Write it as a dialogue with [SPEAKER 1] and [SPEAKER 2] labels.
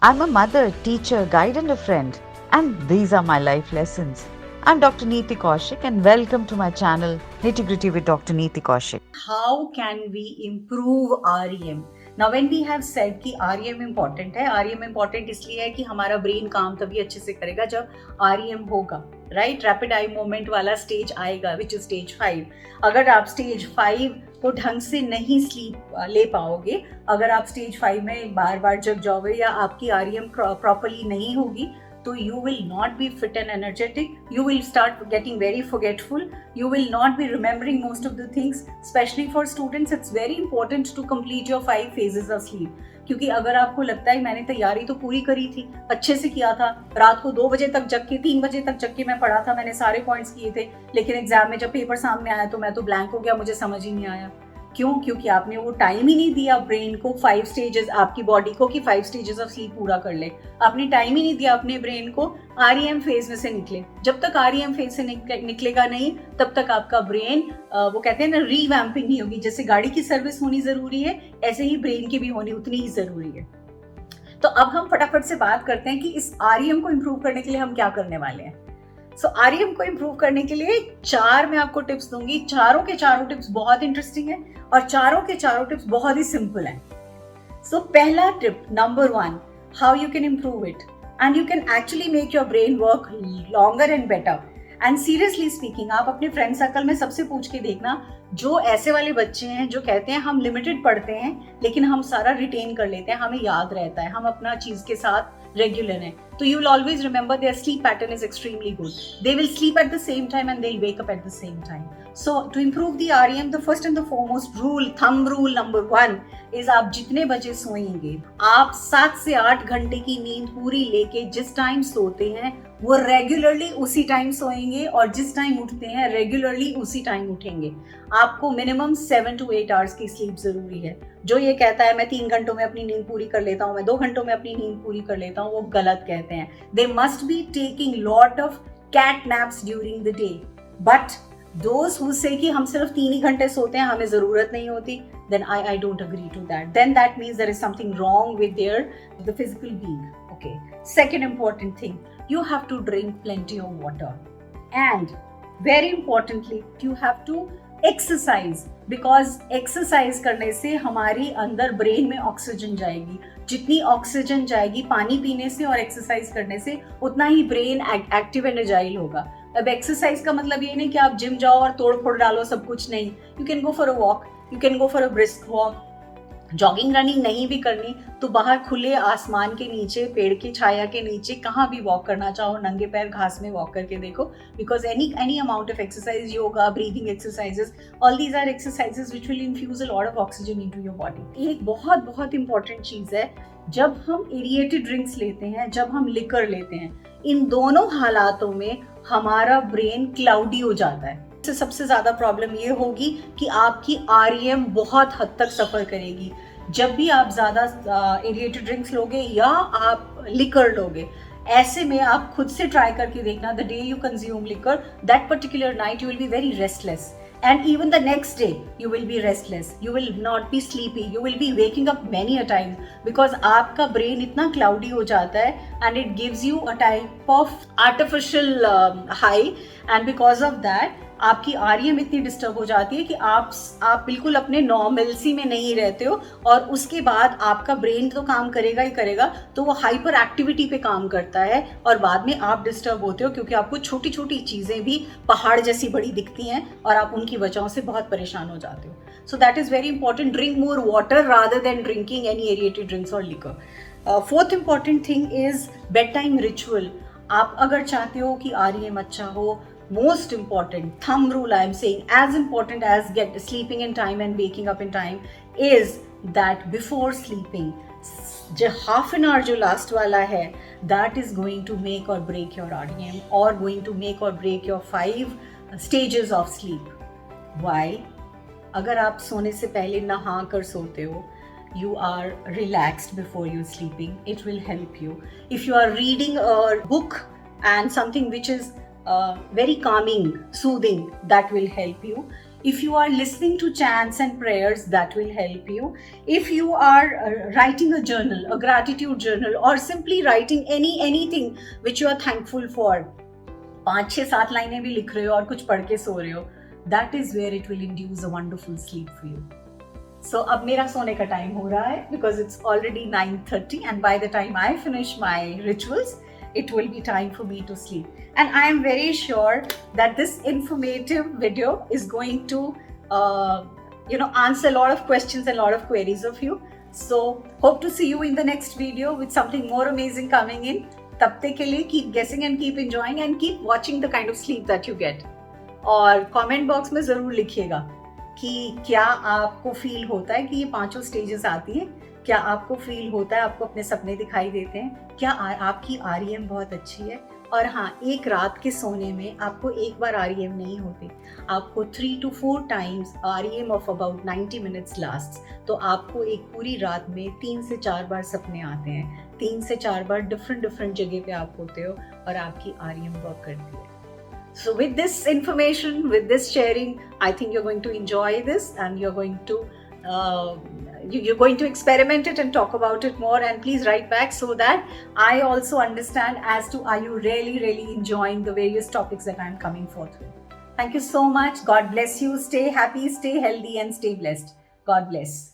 [SPEAKER 1] I'm a mother, teacher, guide, and a friend, and these are my life lessons. I'm Dr. Neeti Kaushik, and welcome to my channel Nitty Gritty with Dr. Neeti Kaushik.
[SPEAKER 2] How can we improve REM? Now when we have said कि REM important है, REM important इसलिए है कि हमारा brain काम तभी अच्छे से करेगा जब REM होगा, राइट? रैपिड आई मूवमेंट वाला स्टेज आएगा, विच इज स्टेज 5. अगर आप स्टेज 5 को ढंग से नहीं स्लीप ले पाओगे, अगर आप स्टेज 5 में बार बार जग जाओगे या आपकी REM प्रॉपरली नहीं होगी, so you will not be fit and energetic, you will start getting very forgetful, you will not be remembering most of the things. Especially for students, it's very important to complete your 5 phases of sleep. क्योंकि अगर आपको लगता है मैंने तैयारी तो पूरी करी थी, अच्छे से किया था, रात को 2 बजे तक जग के 3 बजे तक जग के मैं पढ़ा था, मैंने सारे पॉइंट्स किए थे, लेकिन एग्जाम में जब पेपर सामने आया तो मैं तो ब्लैंक हो गया, मुझे समझ ही नहीं आया. क्यों? क्योंकि आपने वो टाइम ही नहीं दिया ब्रेन को 5 स्टेजेस, आपकी बॉडी को कि 5 स्टेजेस ऑफ स्लीप पूरा कर ले. आपने टाइम ही नहीं दिया अपने ब्रेन को REM फेज में से निकले. जब तक REM फेज से निकलेगा नहीं, तब तक आपका ब्रेन, वो कहते हैं ना, रीवैम्पिंग नहीं होगी. जैसे गाड़ी की सर्विस होनी जरूरी है, ऐसे ही ब्रेन की भी होनी उतनी ही जरूरी है. तो अब हम फटाफट से बात करते हैं कि इस REM को इम्प्रूव करने के लिए हम क्या करने वाले हैं. सो REM को इम्प्रूव करने के लिए 4 मैं आपको टिप्स दूंगी. चारों के चारों टिप्स बहुत इंटरेस्टिंग है और चारों के चारों टिप्स बहुत ही सिंपल हैं. सो पहला tip, number 1, how you can improve it and you can actually make your brain work longer and better. And seriously speaking, आप अपने फ्रेंड सर्कल में सबसे पूछ के देखना, जो ऐसे वाले बच्चे हैं जो कहते हैं हम लिमिटेड पढ़ते हैं लेकिन हम सारा रिटेन कर लेते हैं, हमें याद रहता है, हम अपना चीज के साथ रेगुलर हैं, तो you will always remember their sleep pattern is extremely good. They will sleep at the same time and they'll wake up at the same time. So to improve the REM, the first and the foremost rule, thumb rule number 1 is आप जितने बजे सोएंगे, आप 7 से 8 घंटे की नींद पूरी लेके जिस टाइम सोते हैं वो रेगुलरली उसी टाइम सोएंगे और जिस टाइम उठते हैं रेगुलरली उसी टाइम उठेंगे. आपको मिनिमम 7 to 8 आवर्स की स्लीप जरूरी है. जो ये कहता है मैं 3 घंटों में अपनी नींद पूरी कर लेता हूँ, मैं 2 घंटों में अपनी नींद पूरी कर लेता हूँ, वो गलत कहते हैं. They must be taking lot of cat naps during the day. But those who say कि हम सिर्फ 3 ही घंटे सोते हैं, हमें जरूरत नहीं होती, then I don't agree to that. Then that means there is something wrong with the physical being. Okay. Second important thing, you have to drink plenty of water. And very importantly, you have to exercise, because exercise करने से हमारी अंदर brain में oxygen जाएगी. जितनी oxygen जाएगी पानी पीने से और एक्सरसाइज करने से, उतना ही ब्रेन एक्टिव एंड एजाइल होगा. अब एक्सरसाइज का मतलब ये नहीं कि आप जिम जाओ और तोड़ फोड़ डालो सब कुछ, नहीं. You can go for a walk, you can go for a brisk walk. Jogging running नहीं भी करनी तो बाहर खुले आसमान के नीचे, पेड़ की छाया के नीचे, कहाँ भी वॉक करना चाहो, नंगे पैर घास में वॉक करके देखो. Because any amount of exercise, yoga, breathing exercises, all these are exercises which will infuse a lot of oxygen into your body. एक बहुत बहुत इंपॉर्टेंट चीज है, जब हम एरिएटेड ड्रिंक्स लेते हैं, जब हम लिकर लेते हैं, इन दोनों हालातों में हमारा ब्रेन क्लाउडी हो जाता है. सबसे ज्यादा प्रॉब्लम ये होगी कि आपकी REM बहुत हद तक सफर करेगी. जब भी आप ज्यादा एरिएटेड ड्रिंक्स लोगे या आप लिकर लोगे, ऐसे में आप खुद से ट्राई करके देखना, the day you consume liquor, that particular night you will be very restless. And even the next day you will be restless, you will not be sleepy, you will be waking up many a time, because आपका brain इतना cloudy हो जाता है and it gives you a type of artificial high, and because of that आपकी REM इतनी disturb हो जाती है कि आप बिल्कुल अपने नॉर्मलसी में नहीं रहते हो, और उसके बाद आपका ब्रेन तो काम करेगा ही करेगा, तो वो हाइपर एक्टिविटी पे काम करता है और बाद में आप डिस्टर्ब होते हो, क्योंकि आपको छोटी छोटी चीज़ें भी पहाड़ जैसी बड़ी दिखती हैं और आप उनकी वजहों से बहुत परेशान हो जाते हो. So that is very important. Drink more water rather than drinking any aerated drinks और liquor. Fourth important thing is bedtime ritual. आप अगर चाहते हो कि REM अच्छा हो, most important thumb rule I am saying, as important as sleeping in time and waking up in time, is that before sleeping, जो half an hour जो last वाला है, that is going to make or break your REM, or going to make or break your 5 stages of sleep. Why? अगर आप सोने से पहले नहा कर सोते हो, you are relaxed before you sleeping, it will help you. If you are reading a book and something which is very calming, soothing, that will help you. If you are listening to chants and prayers, that will help you. If you are writing a journal, a gratitude journal, or simply writing anything which you are thankful for, 5-6-7 लाइनें भी लिख रहे हो और कुछ पढ़ के सो रहे हो, that is where it will induce a wonderful sleep for you. So अब मेरा सोने का टाइम हो रहा है, because it's already 9:30 and by the time I finish my rituals, it will be time for me to sleep. And I am very sure that this informative video is going to answer a lot of questions and a lot of queries of you. So hope to see you in the next video with something more amazing coming in. तब तक के लिए keep guessing and keep enjoying and keep watching the kind of sleep that you get. और comment box में ज़रूर लिखिएगा कि क्या आपको फील होता है कि ये 5 स्टेजेस आती हैं, क्या आपको फील होता है, आपको अपने सपने दिखाई देते हैं, क्या आपकी REM बहुत अच्छी है। और हाँ, एक रात के सोने में आपको एक बार REM नहीं होती, आपको 3 to 4 times REM of about 90 minutes lasts। तो आपको एक पूरी रात में 3 से 4 बार सपने आते हैं, 3 से 4 बार डिफरेंट जगह पे आप होते हो और आपकी REM वर्क करती है। So with this information, with this sharing, I think you're going to enjoy this and you're going to experiment it and talk about it more, and please write back so that I also understand as to are you really enjoying the various topics that I'm coming forth with. Thank you so much. God bless you. Stay happy, stay healthy and stay blessed. God bless.